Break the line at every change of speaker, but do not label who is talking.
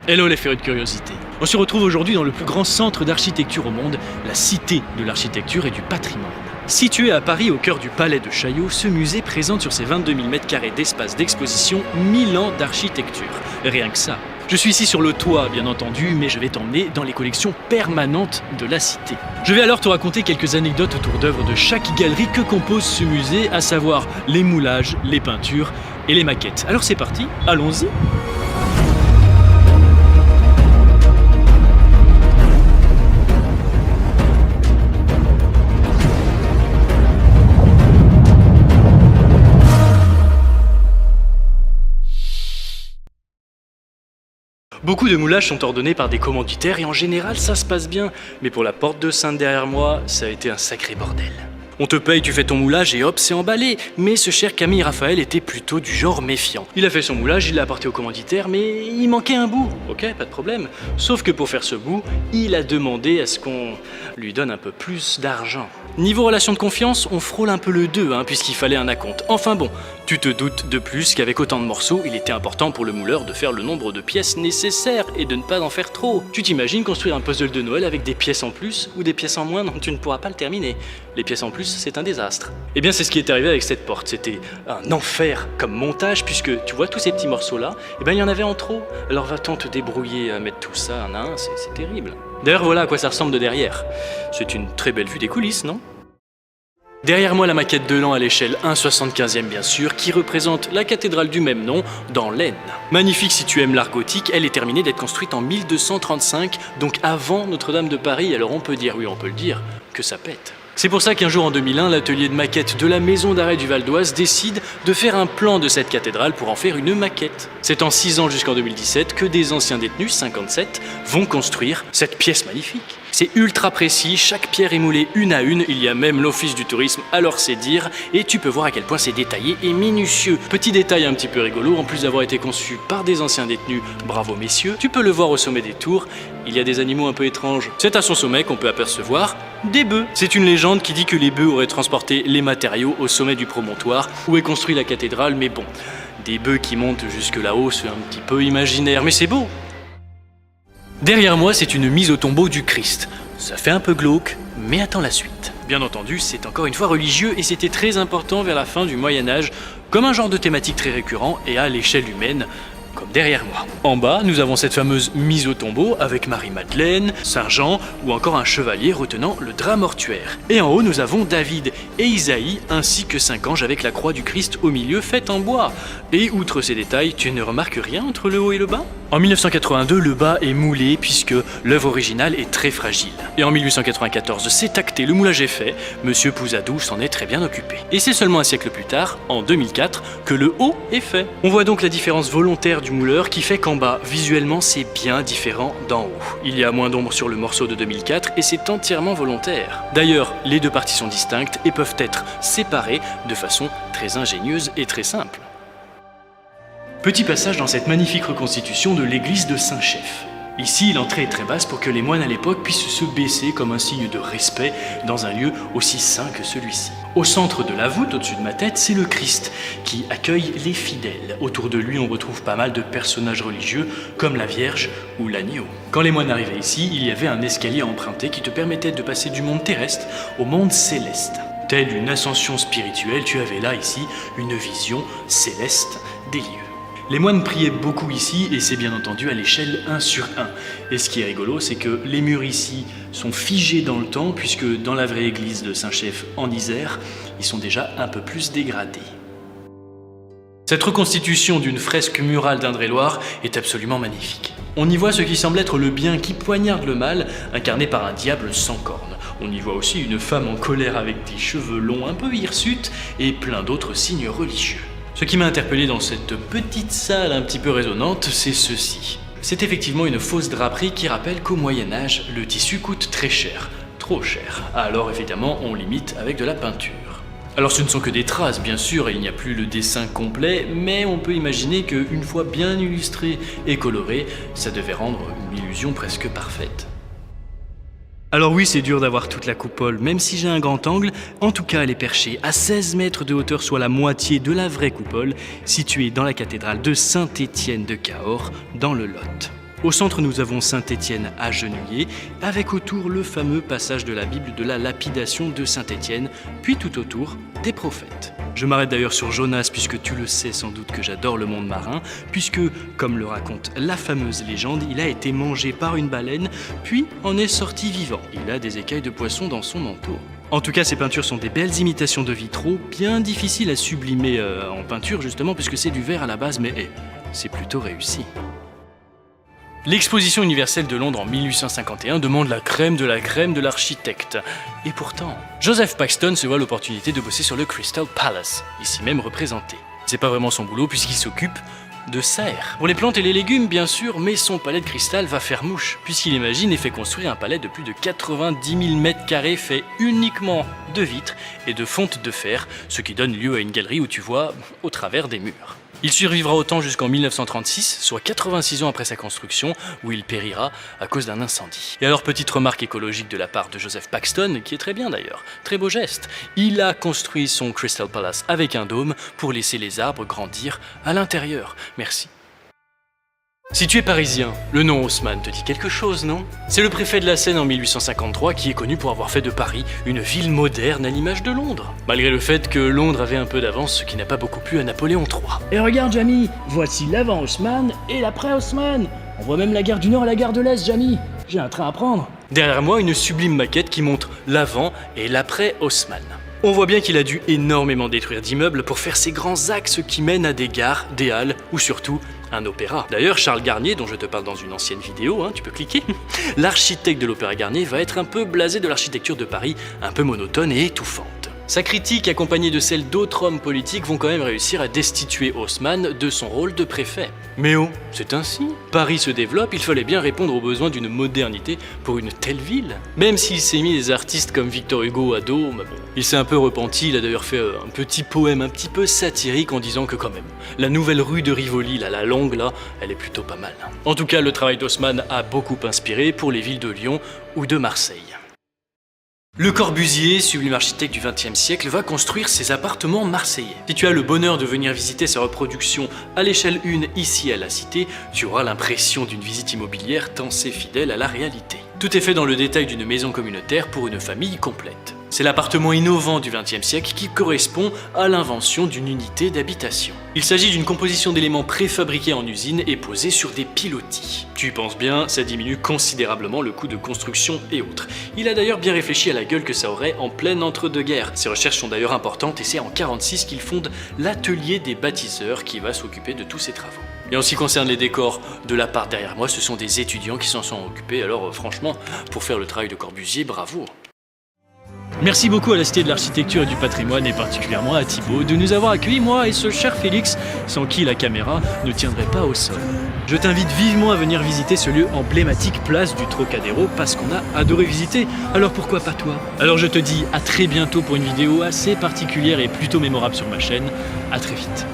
Hello les férus de curiosité. On se retrouve aujourd'hui dans le plus grand centre d'architecture au monde, la Cité de l'architecture et du patrimoine. Situé à Paris au cœur du palais de Chaillot, ce musée présente sur ses 22 000 m² d'espace d'exposition 1000 ans d'architecture. Rien que ça. Je suis ici sur le toit, bien entendu, mais je vais t'emmener dans les collections permanentes de la Cité. Je vais alors te raconter quelques anecdotes autour d'œuvres de chaque galerie que compose ce musée, à savoir les moulages, les peintures et les maquettes. Alors c'est parti, allons-y. Beaucoup de moulages sont ordonnés par des commanditaires et en général ça se passe bien. Mais pour la porte de Sainte derrière moi, ça a été un sacré bordel. On te paye, tu fais ton moulage et hop, c'est emballé. Mais ce cher Camille Raphaël était plutôt du genre méfiant. Il a fait son moulage, il l'a apporté au commanditaire, mais il manquait un bout. Ok, pas de problème. Sauf que pour faire ce bout, il a demandé à ce qu'on lui donne un peu plus d'argent. Niveau relation de confiance, on frôle un peu le 2, puisqu'il fallait un acompte. Enfin bon, tu te doutes de plus qu'avec autant de morceaux, il était important pour le mouleur de faire le nombre de pièces nécessaires et de ne pas en faire trop. Tu t'imagines construire un puzzle de Noël avec des pièces en plus ou des pièces en moins? Non, tu ne pourras pas le terminer. Les pièces en plus, c'est un désastre. Eh bien, c'est ce qui est arrivé avec cette porte. C'était un enfer comme montage, puisque tu vois tous ces petits morceaux-là, eh bien, il y en avait en trop. Alors va-t'en te débrouiller à mettre tout ça un à un, c'est terrible. D'ailleurs, voilà à quoi ça ressemble de derrière. C'est une très belle vue des coulisses, non ? Derrière moi, la maquette de l'an à l'échelle 1/75e bien sûr, qui représente la cathédrale du même nom dans l'Aisne. Magnifique si tu aimes l'art gothique, elle est terminée d'être construite en 1235, donc avant Notre-Dame de Paris, alors on peut dire, oui on peut le dire, que ça pète. C'est pour ça qu'un jour en 2001, l'atelier de maquette de la maison d'arrêt du Val d'Oise décide de faire un plan de cette cathédrale pour en faire une maquette. C'est en 6 ans jusqu'en 2017 que des anciens détenus, 57, vont construire cette pièce magnifique. C'est ultra précis, chaque pierre est moulée une à une, il y a même l'office du tourisme, alors c'est dire, et tu peux voir à quel point c'est détaillé et minutieux. Petit détail un petit peu rigolo, en plus d'avoir été conçu par des anciens détenus, bravo messieurs, tu peux le voir au sommet des tours, il y a des animaux un peu étranges. C'est à son sommet qu'on peut apercevoir des bœufs. C'est une légende qui dit que les bœufs auraient transporté les matériaux au sommet du promontoire où est construite la cathédrale, mais bon, des bœufs qui montent jusque là-haut, c'est un petit peu imaginaire, mais c'est beau. Derrière moi, c'est une mise au tombeau du Christ. Ça fait un peu glauque, mais attends la suite. Bien entendu, c'est encore une fois religieux et c'était très important vers la fin du Moyen-Âge, comme un genre de thématique très récurrent et à l'échelle humaine, comme derrière moi. En bas, nous avons cette fameuse mise au tombeau avec Marie-Madeleine, Saint Jean ou encore un chevalier retenant le drap mortuaire. Et en haut, nous avons David et Isaïe ainsi que 5 anges avec la croix du Christ au milieu faite en bois. Et outre ces détails, tu ne remarques rien entre le haut et le bas ? En 1982, le bas est moulé puisque l'œuvre originale est très fragile. Et en 1894, c'est acté, le moulage est fait, Monsieur Pouzadou s'en est très bien occupé. Et c'est seulement un siècle plus tard, en 2004, que le haut est fait. On voit donc la différence volontaire du mouleur qui fait qu'en bas, visuellement, c'est bien différent d'en haut. Il y a moins d'ombre sur le morceau de 2004 et c'est entièrement volontaire. D'ailleurs, les deux parties sont distinctes et peuvent être séparées de façon très ingénieuse et très simple. Petit passage dans cette magnifique reconstitution de l'église de Saint-Chef. Ici, l'entrée est très basse pour que les moines à l'époque puissent se baisser comme un signe de respect dans un lieu aussi saint que celui-ci. Au centre de la voûte, au-dessus de ma tête, c'est le Christ qui accueille les fidèles. Autour de lui, on retrouve pas mal de personnages religieux comme la Vierge ou l'agneau. Quand les moines arrivaient ici, il y avait un escalier emprunté qui te permettait de passer du monde terrestre au monde céleste. Telle une ascension spirituelle, tu avais là, ici, une vision céleste des lieux. Les moines priaient beaucoup ici et c'est bien entendu à l'échelle 1/1. Et ce qui est rigolo, c'est que les murs ici sont figés dans le temps puisque dans la vraie église de Saint-Chef en Isère, ils sont déjà un peu plus dégradés. Cette reconstitution d'une fresque murale d'Indre-et-Loire est absolument magnifique. On y voit ce qui semble être le bien qui poignarde le mal, incarné par un diable sans cornes. On y voit aussi une femme en colère avec des cheveux longs un peu hirsutes et plein d'autres signes religieux. Ce qui m'a interpellé dans cette petite salle un petit peu résonnante, c'est ceci. C'est effectivement une fausse draperie qui rappelle qu'au Moyen-Âge, le tissu coûte très cher, trop cher. Alors évidemment, on limite avec de la peinture. Alors ce ne sont que des traces bien sûr, et il n'y a plus le dessin complet, mais on peut imaginer qu'une fois bien illustré et coloré, ça devait rendre une illusion presque parfaite. Alors oui, c'est dur d'avoir toute la coupole, même si j'ai un grand angle. En tout cas, elle est perchée à 16 mètres de hauteur, soit la moitié de la vraie coupole, située dans la cathédrale de Saint-Étienne de Cahors, dans le Lot. Au centre, nous avons Saint-Étienne agenouillé, avec autour le fameux passage de la Bible de la lapidation de Saint-Étienne, puis tout autour, des prophètes. Je m'arrête d'ailleurs sur Jonas, puisque tu le sais sans doute que j'adore le monde marin, puisque, comme le raconte la fameuse légende, il a été mangé par une baleine, puis en est sorti vivant. Il a des écailles de poisson dans son manteau. En tout cas, ces peintures sont des belles imitations de vitraux, bien difficiles à sublimer en peinture justement, puisque c'est du verre à la base, mais c'est plutôt réussi. L'exposition universelle de Londres en 1851 demande la crème de l'architecte. Et pourtant, Joseph Paxton se voit l'opportunité de bosser sur le Crystal Palace, ici même représenté. C'est pas vraiment son boulot puisqu'il s'occupe de serre. Pour les plantes et les légumes, bien sûr, mais son palais de cristal va faire mouche, puisqu'il imagine et fait construire un palais de plus de 90 000 m² fait uniquement de vitres et de fonte de fer, ce qui donne lieu à une galerie où tu vois au travers des murs. Il survivra au temps jusqu'en 1936, soit 86 ans après sa construction, où il périra à cause d'un incendie. Et alors, petite remarque écologique de la part de Joseph Paxton, qui est très bien d'ailleurs, très beau geste. Il a construit son Crystal Palace avec un dôme pour laisser les arbres grandir à l'intérieur. Merci. Si tu es parisien, le nom Haussmann te dit quelque chose, non? C'est le préfet de la Seine en 1853 qui est connu pour avoir fait de Paris une ville moderne à l'image de Londres. Malgré le fait que Londres avait un peu d'avance, ce qui n'a pas beaucoup plu à Napoléon III.
Et regarde, Jamy, voici l'avant Haussmann et l'après Haussmann. On voit même la gare du Nord et la gare de l'Est, Jamy. J'ai un train à prendre.
Derrière moi, une sublime maquette qui montre l'avant et l'après Haussmann. On voit bien qu'il a dû énormément détruire d'immeubles pour faire ces grands axes qui mènent à des gares, des halles ou surtout un opéra. D'ailleurs, Charles Garnier, dont je te parle dans une ancienne vidéo, tu peux cliquer, l'architecte de l'Opéra Garnier va être un peu blasé de l'architecture de Paris, un peu monotone et étouffante. Sa critique, accompagnée de celle d'autres hommes politiques, vont quand même réussir à destituer Haussmann de son rôle de préfet. Mais oh, c'est ainsi. Paris se développe, il fallait bien répondre aux besoins d'une modernité pour une telle ville. Même s'il s'est mis des artistes comme Victor Hugo à dos, mais bon, il s'est un peu repenti, il a d'ailleurs fait un petit poème un petit peu satirique en disant que quand même, la nouvelle rue de Rivoli, là, la longue là, elle est plutôt pas mal. En tout cas, le travail d'Haussmann a beaucoup inspiré pour les villes de Lyon ou de Marseille. Le Corbusier, sublime architecte du XXe siècle, va construire ses appartements marseillais. Si tu as le bonheur de venir visiter sa reproduction à l'échelle 1 ici à la Cité, tu auras l'impression d'une visite immobilière tant c'est fidèle à la réalité. Tout est fait dans le détail d'une maison communautaire pour une famille complète. C'est l'appartement innovant du XXe siècle qui correspond à l'invention d'une unité d'habitation. Il s'agit d'une composition d'éléments préfabriqués en usine et posés sur des pilotis. Tu y penses bien, ça diminue considérablement le coût de construction et autres. Il a d'ailleurs bien réfléchi à la gueule que ça aurait en pleine entre-deux-guerres. Ses recherches sont d'ailleurs importantes et c'est en 1946 qu'il fonde l'atelier des bâtisseurs qui va s'occuper de tous ces travaux. Et en ce qui concerne les décors de la part derrière moi, ce sont des étudiants qui s'en sont occupés, alors franchement, pour faire le travail de Corbusier, bravo. Merci beaucoup à la Cité de l'Architecture et du Patrimoine et particulièrement à Thibaut de nous avoir accueillis, moi et ce cher Félix, sans qui la caméra ne tiendrait pas au sol. Je t'invite vivement à venir visiter ce lieu emblématique place du Trocadéro parce qu'on a adoré visiter, alors pourquoi pas toi? Alors je te dis à très bientôt pour une vidéo assez particulière et plutôt mémorable sur ma chaîne, à très vite.